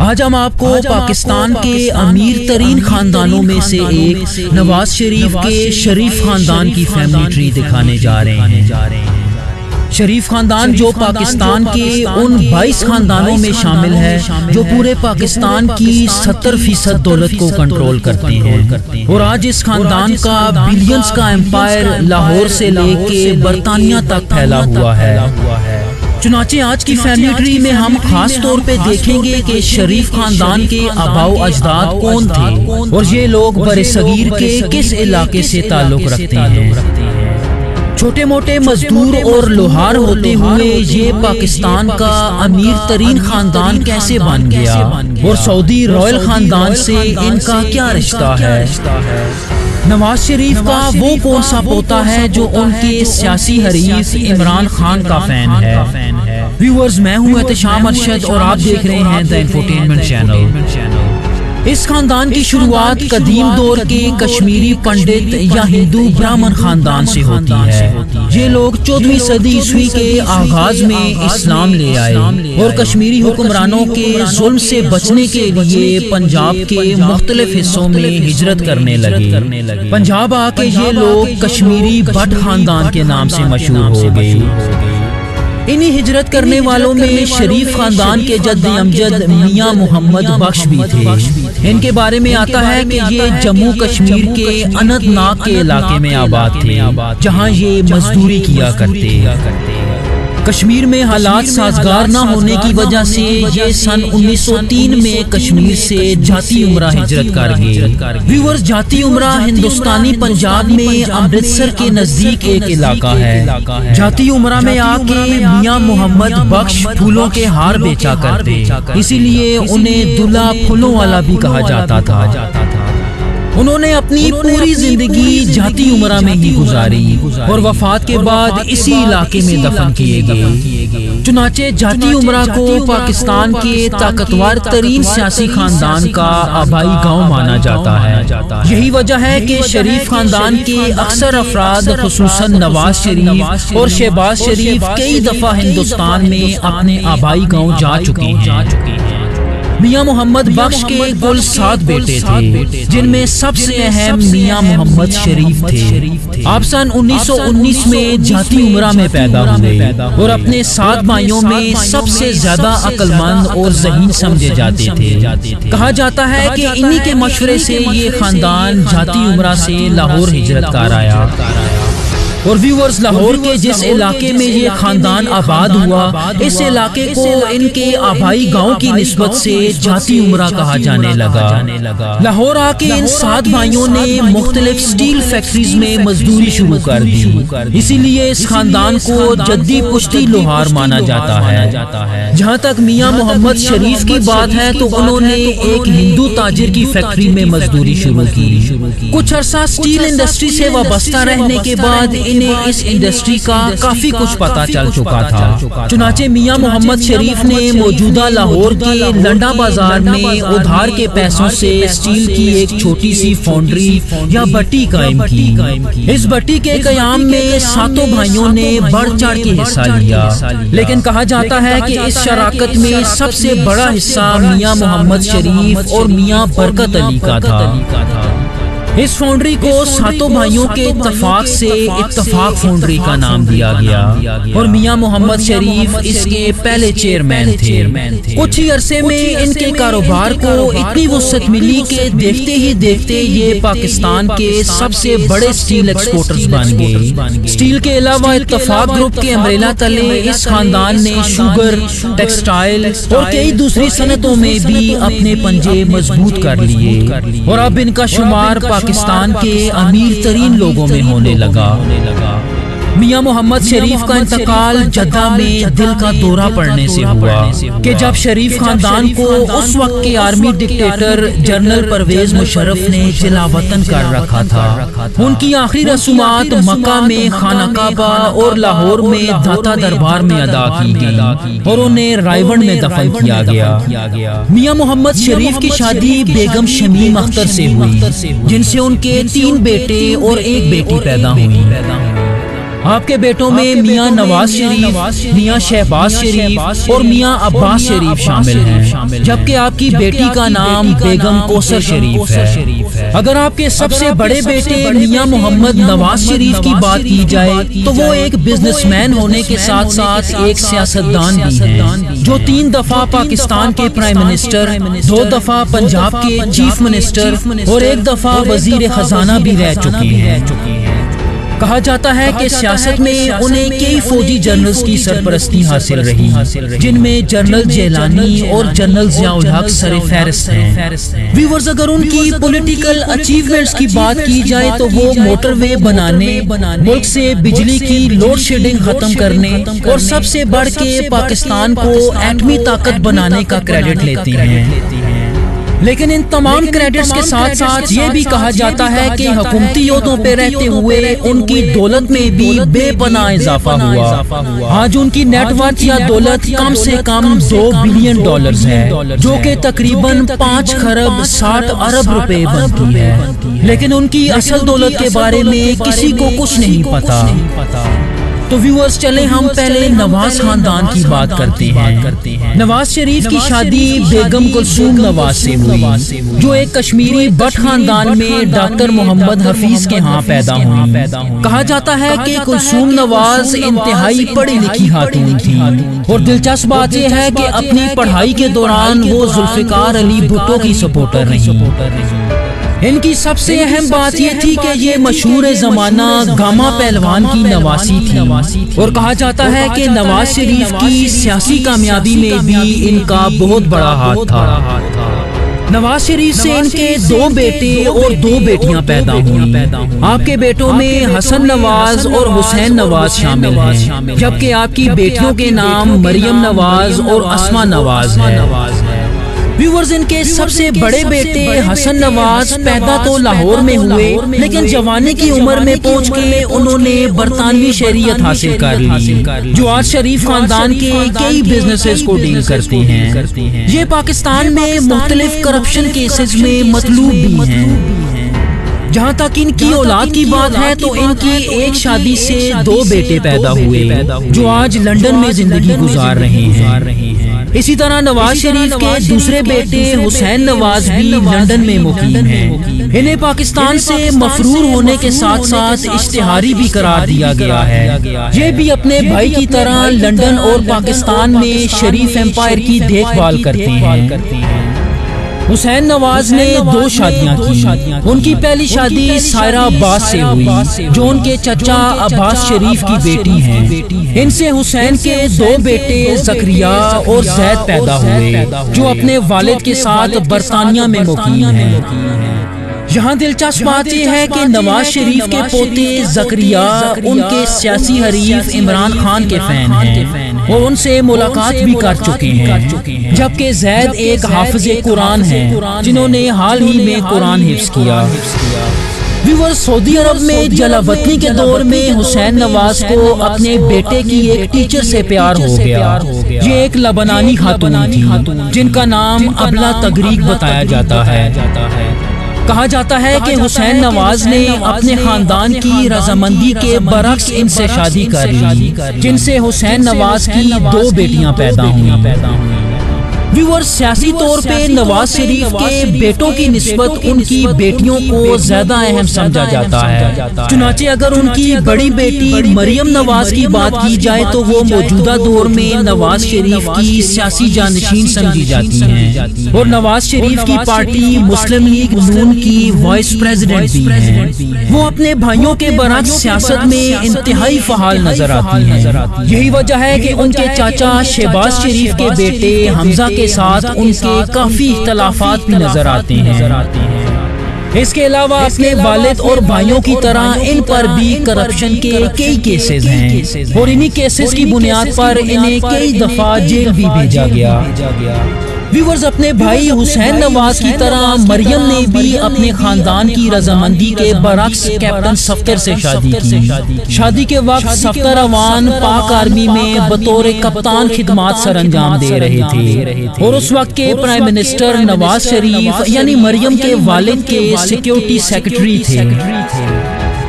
آج ہم آپ کو پاکستان کے امیر ترین خاندانوں میں سے ایک نواز شریف کے شریف خاندان کی فیملی ٹری دکھانے جا رہے ہیں۔ شریف خاندان جو پاکستان کے ان 22 خاندانوں میں شامل ہے جو پورے پاکستان کی 70% دولت کو کنٹرول کرتے ہیں، اور آج اس خاندان کا بلینز کا امپائر لاہور سے لے کے برطانیہ تک پھیلا ہوا ہے۔ چنانچہ آج کی فیملی ٹری میں ہم خاص طور پہ دیکھیں گے کہ شریف خاندان کے آباء و اجداد کون تھے اور یہ لوگ برصغیر کے کس علاقے سے تعلق رکھتے ہیں۔ چھوٹے موٹے مزدور اور لوہار ہوتے ہوئے یہ پاکستان کا امیر ترین خاندان کیسے بن گیا، اور سعودی رائل خاندان سے ان کا کیا رشتہ ہے؟ نواز شریف کا وہ کون سا پوتا ہے جو ان کے سیاسی حریف عمران خان کا فین ہے؟ ویورز، میں ہوں احتشام ارشد اور آپ دیکھ رہے ہیں دی انفوٹینمنٹ چینل۔ اس خاندان کی شروعات قدیم دور کے کشمیری پنڈت یا ہندو برہمن خاندان سے ہوتی ہے۔ یہ لوگ 14ویں صدی عیسوی کے آغاز میں اسلام لے آئے اور کشمیری حکمرانوں کے ظلم سے بچنے کے لیے پنجاب کے مختلف حصوں میں ہجرت کرنے لگے۔ پنجاب آ کے یہ لوگ کشمیری بٹ خاندان کے نام سے مشہور ہو گئے۔ انہی ہجرت کرنے والوں میں شریف خاندان کے جد امجد میاں محمد بخش بھی تھے۔ ان کے بارے میں آتا ہے کہ یہ جموں کشمیر کے اننت ناگ کے علاقے میں آباد تھے، جہاں یہ مزدوری کیا کرتے۔ کشمیر میں حالات سازگار نہ ہونے کی وجہ سے یہ سن 1903 میں کشمیر سے جاتی عمرہ ہجرت کر گئے۔ ویورز، جاتی عمرہ ہندوستانی پنجاب میں امرتسر کے نزدیک ایک علاقہ ہے۔ جاتی عمرہ میں آ کے میاں محمد بخش پھولوں کے ہار بیچا کرتے، اسی لیے انہیں دلہا پھولوں والا بھی کہا جاتا تھا۔ انہوں نے اپنی پوری زندگی جاتی عمرہ میں ہی گزاری اور وفات کے بعد اسی علاقے میں دفن کیے گئے۔ چنانچہ جاتی عمرہ کو پاکستان کے طاقتور ترین سیاسی خاندان کا آبائی گاؤں مانا جاتا ہے۔ یہی وجہ ہے کہ شریف خاندان کے اکثر افراد خصوصاً نواز شریف اور شہباز شریف کئی دفعہ ہندوستان میں اپنے آبائی گاؤں جا چکے ہیں۔ میاں محمد بخش کے کل 7 بیٹے تھے، جن میں سب سے اہم میاں محمد شریف تھے۔ آپ سن 1919 میں جاتی عمرہ میں پیدا ہوئے اور اپنے 7 بھائیوں میں سب سے زیادہ عقل مند اور ذہین سمجھے جاتے تھے۔ کہا جاتا ہے کہ انہی کے مشورے سے یہ خاندان جاتی عمرہ سے لاہور ہجرت کر آیا۔ اور ویورز، لاہور کے جس علاقے میں یہ خاندان آباد ہوا، اس علاقے کو ان کے آبائی گاؤں کی نسبت سے جاتی عمرہ کہا جانے لگا۔ لاہور آ کے ان 7 بھائیوں نے مختلف سٹیل فیکٹریز میں مزدوری شروع کر دی، اسی لیے اس خاندان کو جدی پشتی لوہار مانا جاتا ہے۔ جہاں تک میاں محمد شریف کی بات ہے تو انہوں نے ایک ہندو تاجر کی فیکٹری میں مزدوری شروع کی۔ کچھ عرصہ سٹیل انڈسٹری سے وابستہ رہنے کے بعد انہیں اس انڈسٹری کا کافی کچھ پتا چل چکا تھا۔ چنانچہ میاں محمد شریف نے موجودہ لاہور کے لنڈا بازار میں ادھار کے پیسوں سے سٹیل کی ایک چھوٹی سی فاؤنڈری یا بٹی قائم کی۔ اس بٹی کے قیام میں 7 بھائیوں نے بڑھ چڑھ کے حصہ لیا، لیکن کہا جاتا ہے کہ اس شراکت میں سب سے بڑا حصہ میاں محمد شریف اور میاں برکت علی کا تھا۔ اس فاؤنڈری کو 7 بھائیوں کے اتفاق سے اتفاق فاؤنڈری کا نام دیا گیا اور میاں محمد شریف اس کے پہلے چیئرمین تھے۔ کچھ ہی عرصے میں ان کے کاروبار کو اتنی وسعت ملی کہ دیکھتے ہی دیکھتے یہ پاکستان کے سب سے بڑے سٹیل ایکسپورٹرز بن گئے۔ سٹیل کے علاوہ اتفاق گروپ کے امبریلا تلے اس خاندان نے شوگر، ٹیکسٹائل اور کئی دوسری صنعتوں میں بھی اپنے پنجے مضبوط کر لیے، اور اب ان کا شمار پاکستان کے امیر ترین لوگوں میں ہونے لگا۔ میاں محمد شریف کا انتقال جدہ میں دل کا دورہ پڑنے سے ہوا کہ جب شریف خاندان کو اس وقت کے army dictator general Pervez Musharraf نے جلا وطن کر رکھا تھا۔ ان کی آخری رسومات مکہ میں خانہ کعبہ اور لاہور میں داتا دربار میں ادا کی گئی اور انہیں رائیونڈ میں دفن کیا گیا۔ میاں محمد شریف کی شادی بیگم شمیم اختر سے ہوئی، جن سے ان کے 3 بیٹے اور 1 بیٹی پیدا ہوئی۔ آپ کے بیٹوں میں میاں نواز شریف، میاں شہباز شریف اور میاں عباس شریف شامل ہیں، جبکہ آپ کی بیٹی کا نام بیگم کوثر شریف ہے۔ اگر آپ کے سب سے بڑے بیٹے میاں محمد نواز شریف کی بات کی جائے تو وہ ایک بزنس مین ہونے کے ساتھ ساتھ ایک سیاستدان بھی ہیں، جو 3 دفعہ پاکستان کے پرائم منسٹر، 2 دفعہ پنجاب کے چیف منسٹر اور 1 دفعہ وزیر خزانہ بھی رہ چکے ہیں۔ کہا جاتا ہے کہ سیاست میں انہیں کئی فوجی جنرلز کی سرپرستی حاصل رہی، جن میں جنرل جیلانی اور جنرل ضیاء الحق سر فہرست ہیں۔ ویورز، اگر ان کی پولیٹیکل اچیومنٹس کی بات کی جائے تو وہ موٹر وے بنانے، ملک سے بجلی کی لوڈ شیڈنگ ختم کرنے اور سب سے بڑھ کے پاکستان کو ایٹمی طاقت بنانے کا کریڈٹ لیتی ہیں۔ لیکن ان تمام کریڈٹس کے ساتھ ساتھ یہ بھی کہا جاتا ہے کہ حکومتی عہدوں پہ رہتے ہوئے ان کی دولت میں بھی بے پناہ اضافہ ہوا۔ آج ان کی نیٹ ورتھ یا دولت کم سے کم $2 بلین ہے، جو کہ تقریباً 5 خرب 60 ارب روپے بنتی ہے۔ لیکن ان کی اصل دولت کے بارے میں کسی کو کچھ نہیں پتا۔ تو ویورز، چلیں ہم پہلے نواز خاندان کی بات کرتے ہیں۔ نواز شریف کی شادی بیگم کلثوم نواز سے ہوئی، جو ایک کشمیری بٹ خاندان میں ڈاکٹر محمد حفیظ کے ہاں پیدا ہوئی۔ کہا جاتا ہے کہ کلثوم نواز انتہائی پڑھی لکھی خاتون تھی، اور دلچسپ بات یہ ہے کہ اپنی پڑھائی کے دوران وہ ذوالفقار علی بھٹو کی سپورٹر رہی۔ ان کی سب سے اہم بات یہ تھی کہ یہ مشہور زمانہ گاما پہلوان کی نواسی تھی، اور کہا جاتا ہے کہ نواز شریف کی سیاسی کامیابی میں بھی ان کا بہت بڑا ہاتھ تھا۔ نواز شریف سے ان کے 2 بیٹے اور 2 بیٹیاں پیدا ہوئیں۔ آپ کے بیٹوں میں حسن نواز اور حسین نواز شامل ہیں، جبکہ آپ کی بیٹیوں کے نام مریم نواز اور اسما نواز ہے۔ ویورز، ان کے سب سے بڑے بیٹے حسن نواز پیدا تو لاہور میں ہوئے، لیکن جوانی کی عمر میں پہنچ کے انہوں نے برطانوی شہریت حاصل کر لی، جو آج شریف خاندان کے کئی بزنسز کو ڈیل کرتے ہیں۔ یہ پاکستان میں مختلف کرپشن کیسز میں مطلوب بھی ہیں۔ جہاں تک ان کی اولاد کی بات ہے تو ان کی ایک شادی سے 2 بیٹے پیدا ہوئے، جو آج لندن میں زندگی گزار رہے ہیں۔ اسی طرح نواز شریف کے دوسرے بیٹے حسین نواز بھی لندن میں مقیم ہیں۔ انہیں پاکستان سے مفرور ہونے کے ساتھ ساتھ اشتہاری بھی قرار دیا گیا ہے۔ یہ بھی اپنے بھائی کی طرح لندن اور پاکستان میں شریف ایمپائر کی دیکھ بھال کرتے ہیں۔ حسین نواز نے 2 شادیاں کی۔ ان کی پہلی شادی سائرہ عباس سے ہوئی، جو ان کے چچا عباس شریف کی بیٹی ہیں۔ ان سے حسین کے 2 بیٹے زکریا اور زید پیدا ہوئے، جو اپنے والد کے ساتھ برطانیہ میں مقیم ہیں۔ یہاں دلچسپ بات یہ ہے کہ نواز شریف کے پوتے زکریا ان کے سیاسی حریف عمران خان کے فین ہیں، اور ان سے ملاقات بھی کر چکے ہیں، جبکہ زید ایک حافظ قرآن ہیں، جنہوں نے حال ہی میں قرآن حفظ کیا۔ ویورز، سعودی عرب میں جلا وطنی کے دور میں حسین نواز کو اپنے بیٹے کی ایک ٹیچر سے پیار ہو گیا۔ یہ ایک لبنانی خاتون تھی، جن کا نام ابلا تگریق بتایا جاتا ہے۔ کہا جاتا ہے کہ حسین نواز نے اپنے خاندان کی رضامندی کے برعکس ان سے شادی کر لی، جن سے حسین نواز کی 2 بیٹیاں پیدا ہوئیں۔ ویور، سیاسی طور پہ نواز شریف کے بیٹوں کی نسبت ان کی بیٹیوں کو زیادہ اہم سمجھا جاتا ہے۔ چنانچہ اگر ان کی بڑی بیٹی مریم نواز کی بات کی جائے تو وہ موجودہ دور میں نواز شریف کی سیاسی جانشین سمجھی جاتی ہیں، اور نواز شریف کی پارٹی مسلم لیگ نون کی وائس پریزیڈنٹ بھی ہیں۔ وہ اپنے بھائیوں کے برعکس سیاست میں انتہائی فعال نظر آتی ہیں۔ یہی وجہ ہے کہ ان کے چاچا شہباز شریف کے بیٹے حمزہ کے ساتھ ان کے کافی اختلافات بھی نظر آتے ہیں۔ اس کے علاوہ اپنے والد اور بھائیوں کی طرح ان پر بھی کرپشن کے کئی کیسز ہیں، اور انہی کیسز کی بنیاد پر انہیں کئی دفعہ جیل بھی بھیجا گیا۔ ویورز، اپنے بھائی حسین نواز کی طرح مریم نے بھی اپنے خاندان کی رضامندی کے برعکس کیپٹن صفدر سے شادی کی۔ شادی کے وقت صفدر اوان پاک آرمی میں بطور کپتان خدمات سر انجام دے رہے تھے، اور اس وقت کے پرائم منسٹر نواز شریف یعنی مریم کے والد کے سیکیورٹی سیکرٹری تھے۔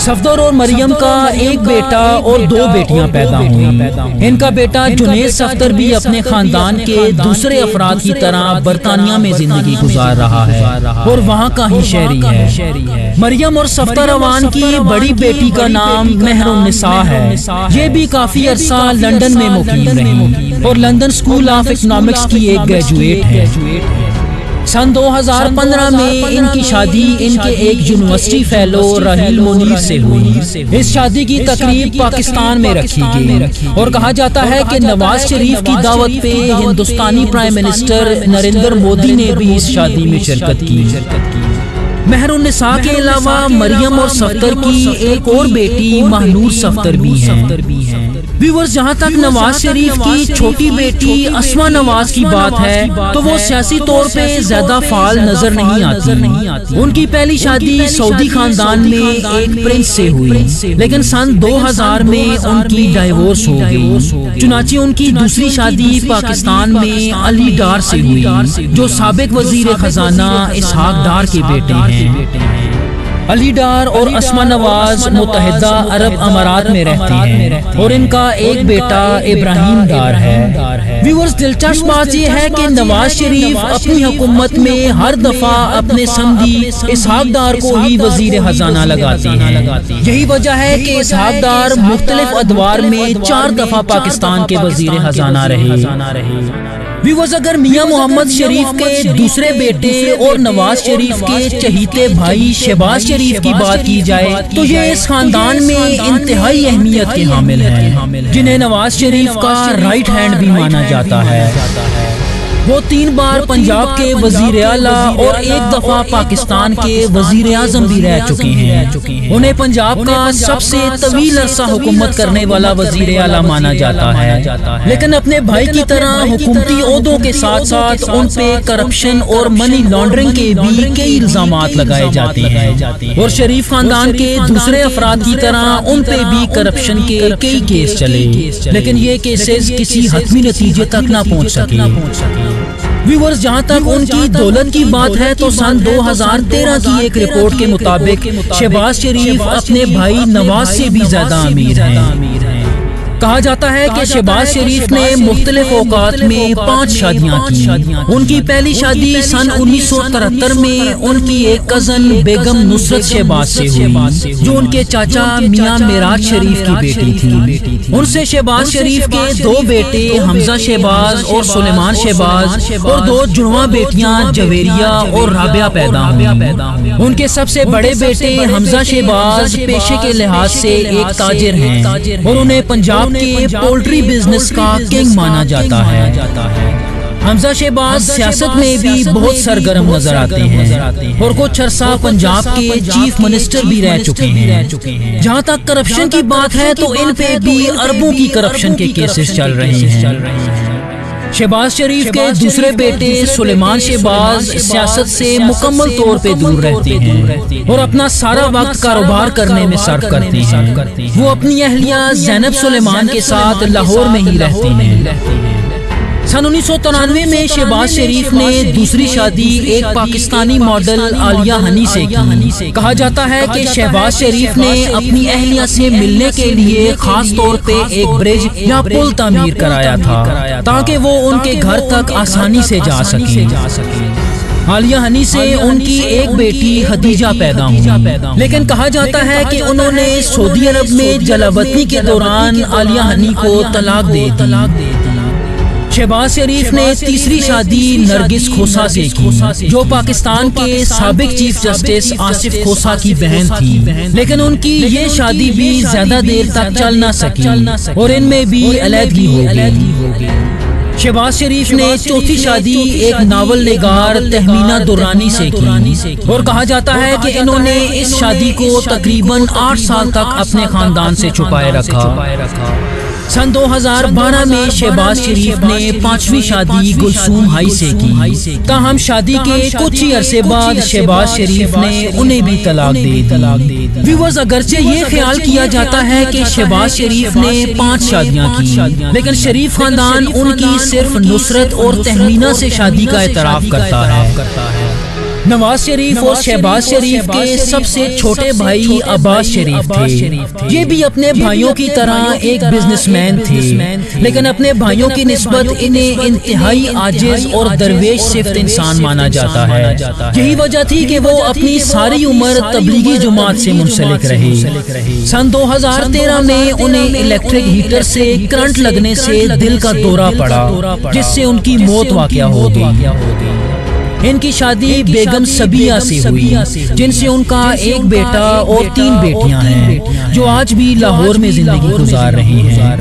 صفدر اور مریم کا ایک بیٹا اور 2 بیٹیاں پیدا ہوئیں۔ ان کا بیٹا جنید صفدر بھی اپنے خاندان کے دوسرے افراد کی طرح برطانیہ میں زندگی گزار رہا ہے اور وہاں کا ہی شہری ہے۔ مریم اور صفدر اوان کی بڑی بیٹی کا نام مہر النساء ہے۔ یہ بھی کافی عرصہ لندن میں مقیم رہی اور لندن اسکول آف اکنامکس کی ایک گریجویٹ ہے۔ سن 2015 میں ان کی شادی ان کے ایک یونیورسٹی فیلو راہیل منیر سے ہوئی۔ اس شادی کی تقریب پاکستان میں رکھی گئی اور کہا جاتا ہے کہ نواز شریف کی دعوت پہ ہندوستانی پرائم منسٹر نریندر مودی نے بھی اس شادی میں شرکت کی۔ مہر النساء کے علاوہ مریم اور صفدر کی ایک اور بیٹی مہنور صفدر بھی ہیں۔ ویورز، جہاں تک نواز شریف کی چھوٹی بیٹی اسما نواز کی بات ہے تو وہ سیاسی طور پہ زیادہ فعال نظر نہیں آتی۔ ان کی پہلی شادی سعودی خاندان میں ایک پرنس سے ہوئی، لیکن سن 2000 میں ان کی ڈائیورس ہو گئی۔ چنانچہ ان کی دوسری شادی پاکستان میں علی ڈار سے ہوئی، جو سابق وزیر خزانہ اسحاق ڈار کے بیٹے ہیں۔ علی ڈار اور اسما نواز متحدہ عرب امارات میں رہتے ہیں اور ان کا ایک بیٹا ابراہیم ڈار ہے۔ ویورز، دلچسپ بات یہ ہے کہ نواز شریف اپنی حکومت میں ہر دفعہ اپنے سمدھی اسحاق ڈار کو ہی وزیر خزانہ لگاتے ہیں۔ یہی وجہ ہے کہ اسحاق ڈار مختلف ادوار میں 4 دفعہ پاکستان کے وزیر خزانہ رہے۔ ویورز، اگر میاں محمد شریف کے دوسرے بیٹے اور نواز شریف کے چہیتے بھائی شہباز شریف کی بات کی جائے تو یہ اس خاندان میں انتہائی اہمیت کے حامل ہیں، جنہیں نواز شریف کا رائٹ ہینڈ بھی مانا جاتا ہے۔ وہ 3 بار پنجاب کے وزیر اعلیٰ اور 1 دفعہ پاکستان کے وزیر اعظم بھی رہ چکے ہیں۔ انہیں پنجاب کا سب سے طویل عرصہ حکومت کرنے والا وزیر اعلیٰ مانا جاتا ہے، لیکن اپنے بھائی کی طرح حکومتی عہدوں کے ساتھ ساتھ ان پہ کرپشن اور منی لانڈرنگ کے بھی کئی الزامات لگائے جاتے ہیں، اور شریف خاندان کے دوسرے افراد کی طرح ان پہ بھی کرپشن کے کئی کیس چلے، لیکن یہ کیسز کسی حتمی نتیجے تک نہ پہنچ سکے۔ ویورز، جہاں تک ان کی دولت کی بات ہے تو سن 2013 کی ایک رپورٹ کے مطابق شہباز شریف اپنے بھائی نواز سے بھی زیادہ امیر ہیں۔ کہا جاتا ہے کہ شہباز شریف نے مختلف اوقات میں 5 شادیاں کی۔ ان کی پہلی شادی سن 1973 میں ان کی ایک کزن بیگم نصرت شہباز سے ہوئی، جو ان کے چاچا میاں معراج شریف کی بیٹی تھی۔ ان سے شہباز شریف کے 2 بیٹے حمزہ شہباز اور سلیمان شہباز اور 2 جڑواں بیٹیاں جویریہ اور رابعہ پیدا ہوئیں۔ ان کے سب سے بڑے بیٹے حمزہ شہباز پیشے کے لحاظ سے ایک تاجر ہیں اور انہیں پنجاب کے پولٹری بزنس کا کنگ مانا جاتا ہے۔ حمزہ شہباز سیاست میں بھی بہت سرگرم نظر آتے ہیں اور کچھ عرصہ پنجاب کے چیف منسٹر بھی رہ چکے ہیں۔ جہاں تک کرپشن کی بات ہے تو ان پہ بھی اربوں کی کرپشن کے کیسز چل رہے ہیں۔ شہباز شریف کے دوسرے بیٹے سلیمان شہباز سیاست سے مکمل طور پہ دور رہتے ہیں اور اپنا سارا وقت کاروبار کرنے میں صرف کرتے ہیں۔ وہ اپنی اہلیہ زینب سلیمان کے ساتھ لاہور میں ہی رہتے ہیں۔ سن 1993 میں شہباز شریف نے دوسری شادی ایک پاکستانی ماڈل عالیہ ہنی سے کی۔ کہا جاتا ہے کہ شہباز شریف نے اپنی اہلیہ سے ملنے کے لیے خاص طور پہ ایک برج یا پل تعمیر کرایا تھا تاکہ وہ ان کے گھر تک آسانی سے جا سکیں۔ عالیہ ہنی سے ان کی ایک بیٹی خدیجہ پیدا ہوئی، لیکن کہا جاتا ہے کہ انہوں نے سعودی عرب میں جلاوطنی کے دوران عالیہ ہنی کو طلاق دے دی۔ شہباز شریف نے تیسری شادی نرگس کھوسا سے کی، جو پاکستان کے سابق چیف جسٹس آصف کھوسا کی بہن تھی، لیکن ان کی یہ شادی بھی زیادہ دیر تک چل نہ سکی اور ان میں بھی علیحدگی ہو گئی۔ شہباز شریف نے چوتھی شادی ایک ناول نگار تہمینہ درانی سے کی اور کہا جاتا ہے کہ انہوں نے اس شادی کو تقریباً 8 سال تک اپنے خاندان سے چھپائے رکھا۔ سن 2012 میں شہباز شریف نے 5ویں شادی گلثوم ہائی سے کی، تاہم شادی کے کچھ ہی عرصے بعد شہباز شریف نے انہیں بھی طلاق دے دی۔ ویورز، اگرچہ یہ خیال کیا جاتا ہے کہ شہباز شریف نے 5 شادیاں کی، لیکن شریف خاندان ان کی صرف نصرت اور تہمینہ سے شادی کا اعتراف کرتا ہے۔ نواز شریف اور شہباز شریف کے سب سے چھوٹے بھائی عباس شریف تھے. یہ بھی اپنے بھائیوں کی طرح ایک بزنس مین تھے، لیکن اپنے بھائیوں کی نسبت انہیں انتہائی عاجز اور درویش صفت انسان مانا جاتا ہے. یہی وجہ تھی کہ وہ اپنی ساری عمر تبلیغی جماعت سے منسلک رہے. سن 2013 میں انہیں الیکٹرک ہیٹر سے کرنٹ لگنے سے دل کا دورہ پڑا، جس سے ان کی موت واقع ہو گئی. ان کی شادی بیگم سبیہ سے ہوئی، جن سے ان کا ایک بیٹا اور 3 بیٹیاں ہیں، جو آج بھی لاہور میں زندگی گزار رہی ہیں.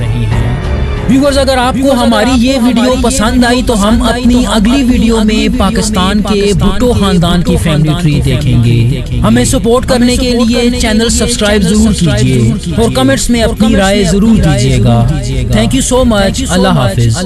ویورز، اگر آپ کو ہماری یہ ویڈیو پسند آئی تو ہم اپنی اگلی ویڈیو میں پاکستان کے بھٹو خاندان کی فیملی ٹری دیکھیں گے. ہمیں سپورٹ کرنے کے لیے چینل سبسکرائب ضرور کیجیے اور کمنٹس میں اپنی رائے ضرور دیجیے گا. تھینک یو سو مچ. اللہ حافظ.